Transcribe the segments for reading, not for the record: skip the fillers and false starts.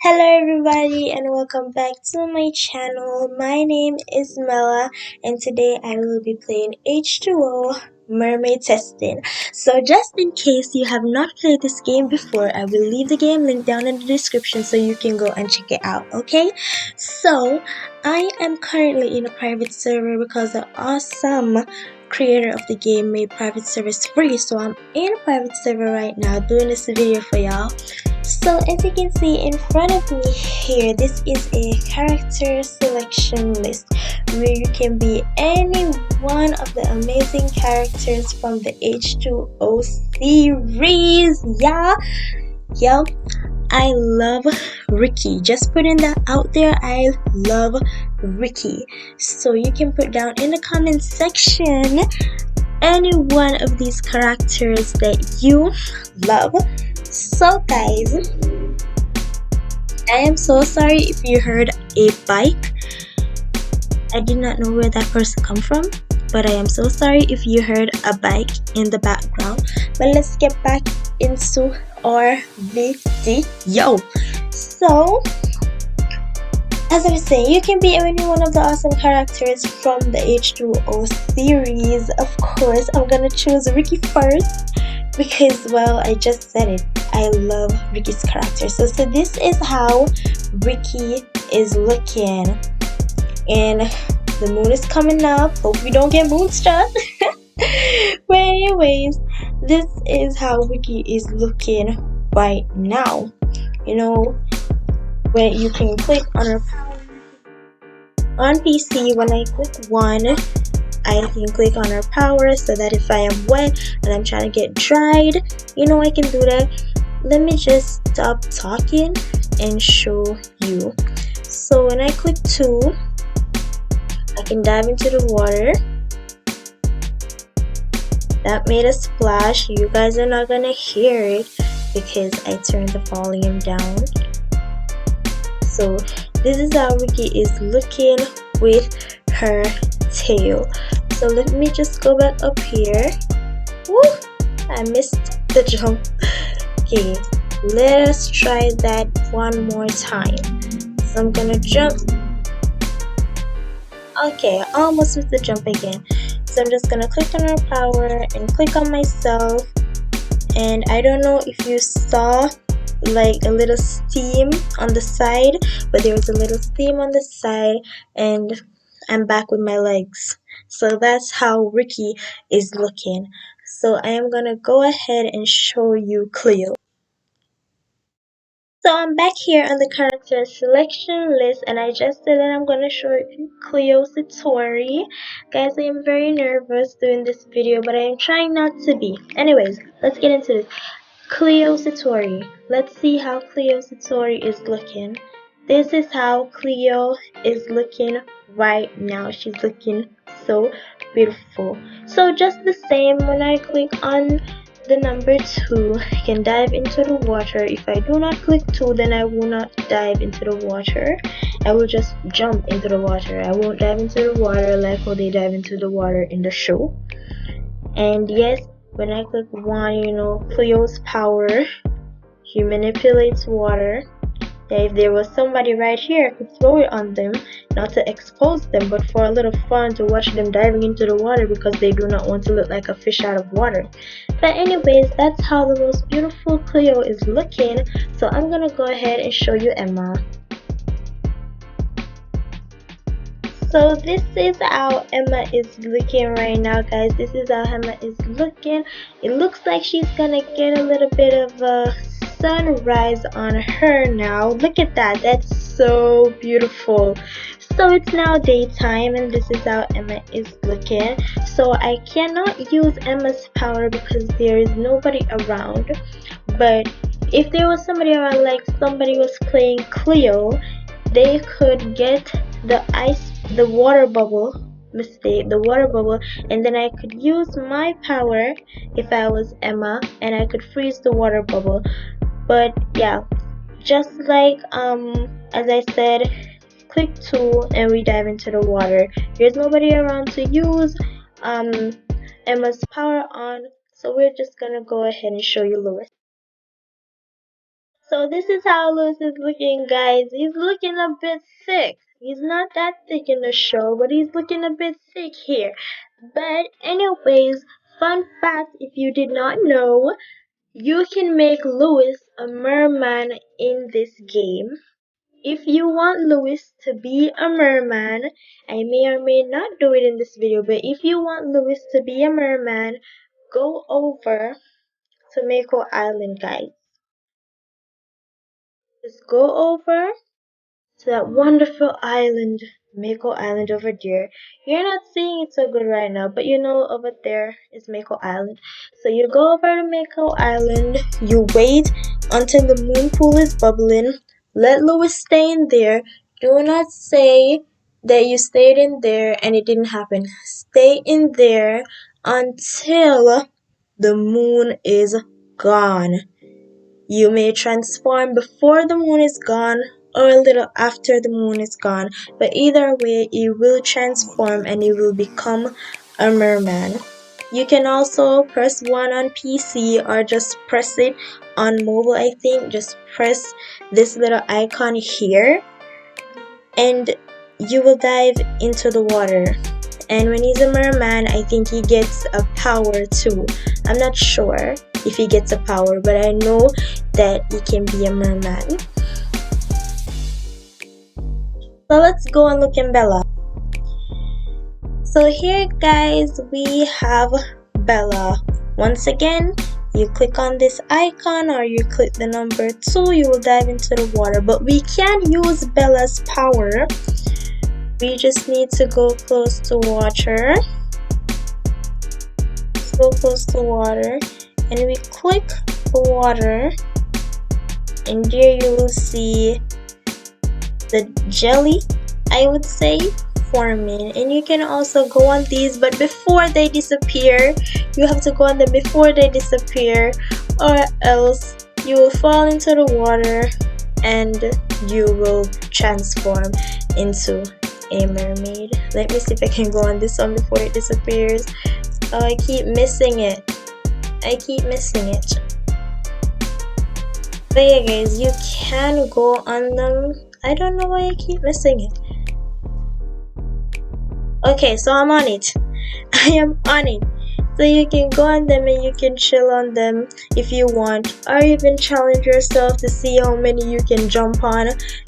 Hello everybody and welcome back to my channel. My name is Mela and today I will be playing H2o Mermaid Testing. So just in case you have not played this game before, I will leave the game link down in the description so you can go and check it out, okay? So I am currently in a private server because the awesome creator of the game made private servers free, so I'm in a private server right now doing this video for y'all. So as you can see in front of me here, this is a character selection list where you can be any one of the amazing characters from the H2o series. Yeah, I love Ricky. Just putting that out there, I love Ricky. So you can put down in the comment section any one of these characters that you love. So guys, I am so sorry if you heard a bike. I did not know where that person come from, but I am so sorry if you heard a bike in the background. But let's get back into our video. So as I was saying, you can be any one of the awesome characters from the H2o series. Of course, I'm gonna choose Ricky first because, well, I just said it. I love Ricky's character. So this is how Ricky is looking. And the moon is coming up. Hope we don't get moonstruck. But anyways, this is how Ricky is looking right now. You know, where you can click on her power on PC. When I click one, I can click on her power so that if I am wet and I'm trying to get dried, you know, I can do that. Let me just stop talking and show you. So when I click 2, I can dive into the water. That made a splash. You guys are not gonna hear it because I turned the volume down. So this is how Ricky is looking with her tail. So let me just go back up here. Woo! I missed the jump. Okay, let us try that one more time. So I'm gonna jump. Okay, I almost missed the jump again. So I'm just gonna click on our power and click on myself. And I don't know if you saw like a little steam on the side, but there was a little steam on the side, and I'm back with my legs. So that's how Ricky is looking. So I am gonna go ahead and show you Cleo. So I'm back here on the character selection list, and I just said that I'm gonna show you Cleo Satori. Guys, I am very nervous doing this video, but I am trying not to be. Anyways, let's get into this. Cleo Satori. Let's see how Cleo Satori is looking. This is how Cleo is looking right now. She's looking so beautiful. So just the same, when I click on the number 2, I can dive into the water. If I do not click 2, then I will not dive into the water. I will just jump into the water. I won't dive into the water like how they dive into the water in the show. And yes, when I click 1, you know, Cleo's power, she manipulates water. If there was somebody right here, I could throw it on them, not to expose them, but for a little fun to watch them diving into the water because they do not want to look like a fish out of water. But anyways, that's how the most beautiful Cleo is looking. So I'm gonna go ahead and show you Emma. So this is how Emma is looking right now, guys. This is how Emma is looking. It looks like she's gonna get a little bit of a sunrise on her now. Look at that. That's so beautiful. So it's now daytime, and this is how Emma is looking. So I cannot use Emma's power because there is nobody around. But if there was somebody around, like somebody was playing Cleo, they could get the water bubble, and then I could use my power if I was Emma, and I could freeze the water bubble. But yeah, just like as I said, click 2 and we dive into the water. There's nobody around to use Emma's power on, so we're just gonna go ahead and show you Lewis. So this is how Lewis is looking, guys. He's looking a bit thick. He's not that thick in the show, but he's looking a bit thick here. But anyways, fun fact, if you did not know, you can make Lewis a merman in this game. If you want Lewis to be a merman, I may or may not do it in this video, but if you want Lewis to be a merman, go over to Mako Island, guys. Just go over to that wonderful island, Mako Island over there. You're not seeing it so good right now, but you know over there is Mako Island. So you go over to Mako Island, you wait until the moon pool is bubbling. Let Lewis stay in there. Do not say that you stayed in there and it didn't happen. Stay in there until the moon is gone. You may transform before the moon is gone or a little after the moon is gone, but either way, you will transform and you will become a merman. You can also press 1 on PC or just press it on mobile, I think. Just press this little icon here and you will dive into the water. And when he's a merman, I think he gets a power too. I'm not sure if he gets a power, but I know that he can be a merman. So let's go and look in Bella. So here, guys, we have Bella. Once again, you click on this icon or you click the number 2, you will dive into the water. But we can't use Bella's power. We just need to go close to water. Let's go close to water and we click the water, and there you will see the jelly, I would say, forming. And you can also go on these, but before they disappear, you have to go on them before they disappear, or else you will fall into the water and you will transform into a mermaid. Let me see if I can go on this one before it disappears. Oh, I keep missing it. I keep missing it. But yeah, guys, you can go on them. I don't know why I keep missing it. Okay, so I'm on it. I am on it. So you can go on them and you can chill on them if you want, or even challenge yourself to see how many you can jump on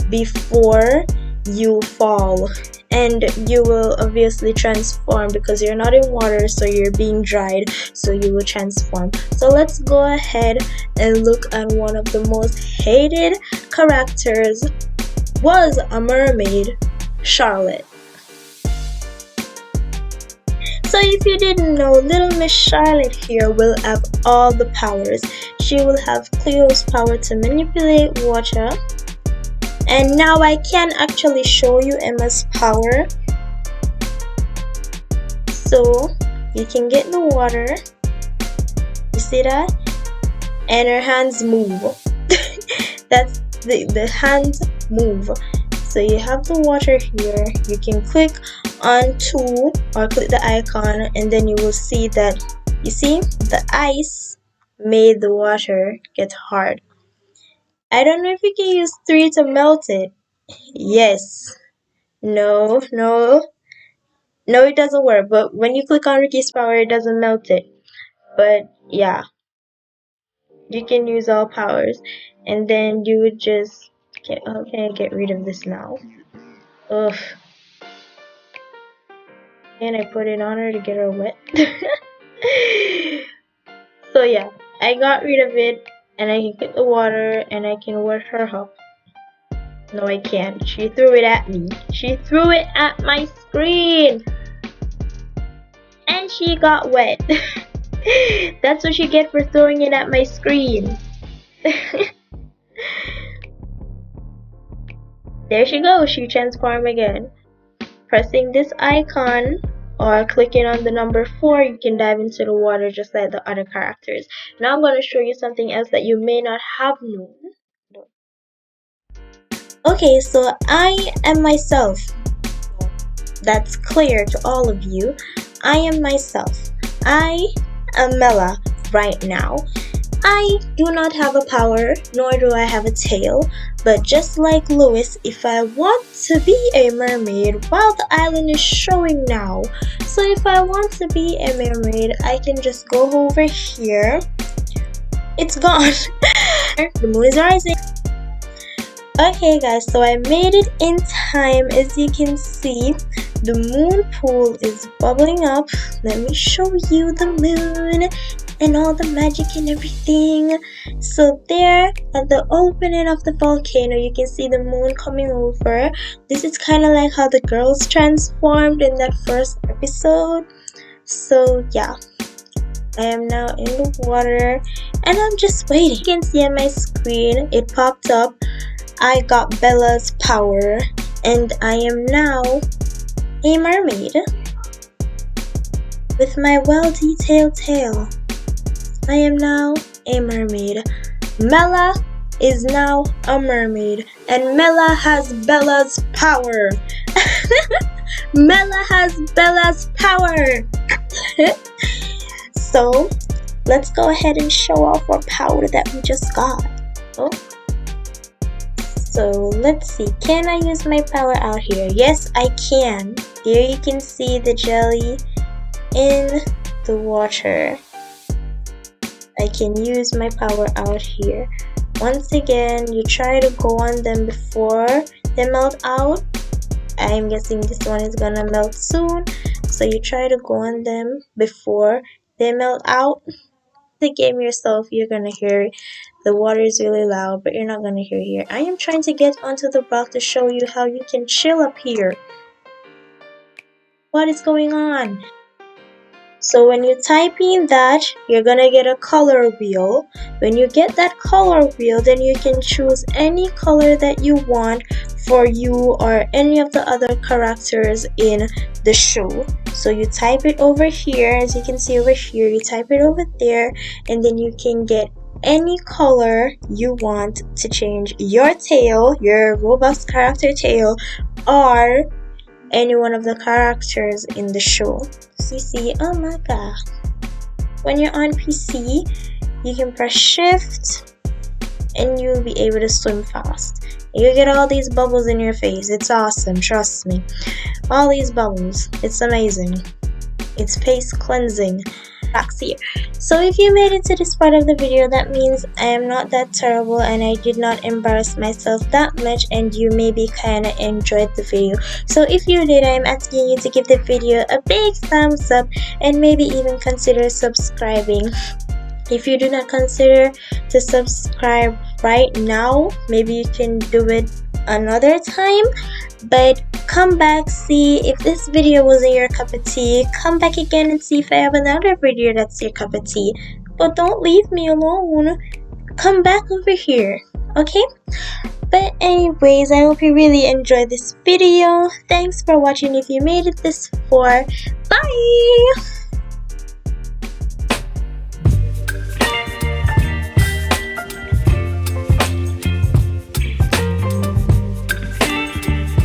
before you fall. And you will obviously transform because you're not in water, so you're being dried, so you will transform. So let's go ahead and look at one of the most hated characters. Was a mermaid, Charlotte. So if you didn't know, little Miss Charlotte here will have all the powers. She will have Cleo's power to manipulate water. And now I can actually show you Emma's power. So you can get in the water. You see that? And her hands move. That's the hands move. So you have the water here. You can click on 2 or click the icon, and then you will see that, you see, the ice made the water get hard. I don't know if you can use 3 to melt it. Yes. No, it doesn't work. But when you click on Ricky's power, it doesn't melt it. But yeah, you can use all powers, and then you would just how can I get rid of this now? Ugh. And I put it on her to get her wet. So yeah, I got rid of it, and I can get the water and I can wet her up. No, I can't. She threw it at me. She threw it at my screen. And she got wet. That's what you get for throwing it at my screen. There she goes. She transformed again. Pressing this icon or clicking on the number 4, you can dive into the water just like the other characters. Now I'm going to show you something else that you may not have known. Okay, so I am myself. That's clear to all of you. I am myself. I am Mela right now. I do not have a power, nor do I have a tail, but just like Lewis, if I want to be a mermaid, while the island is showing now, so if I want to be a mermaid, I can just go over here. It's gone. The moon is rising. Okay guys, so I made it in time. As you can see, the moon pool is bubbling up. Let me show you the moon and all the magic and everything. So there at the opening of the volcano, you can see the moon coming over. This is kind of like how the girls transformed in that first episode. So yeah, I am now in the water and I'm just waiting. You can see on my screen, it popped up, I got Bella's power and I am now a mermaid with my well-detailed tail. I am now a mermaid. Mela is now a mermaid and Mela has Bella's power. Mela has Bella's power. So let's go ahead and show off our power that we just got. Oh. So let's see, can I use my power out here? Yes, I can. Here you can see the jelly in the water. I can use my power out here. Once again, you try to go on them before they melt out. I'm guessing this one is gonna melt soon. So you try to go on them before they melt out. The game yourself, you're gonna hear the water is really loud, but you're not gonna hear here. I am trying to get onto the rock to show you how you can chill up here. What is going on? So when you type in that, you're gonna get a color wheel. When you get that color wheel, then you can choose any color that you want for you or any of the other characters in the show. So you type it over here, as you can see over here, you type it over there, and then you can get any color you want to change your tail, your Roblox character tail, or any one of the characters in the show. So you see, oh my god. When you're on PC, you can press shift and you'll be able to swim fast. You get all these bubbles in your face. It's awesome, trust me. All these bubbles, it's amazing. It's face cleansing. Here. So if you made it to this part of the video, that means I am not that terrible and I did not embarrass myself that much, and you maybe kinda enjoyed the video. So if you did, I'm asking you to give the video a big thumbs up and maybe even consider subscribing. If you do not consider to subscribe right now, maybe you can do it another time, but come back, see if this video wasn't your cup of tea, come back again and see if I have another video that's your cup of tea. But don't leave me alone, come back over here, okay? But anyways, I hope you really enjoyed this video. Thanks for watching if you made it this far. Bye!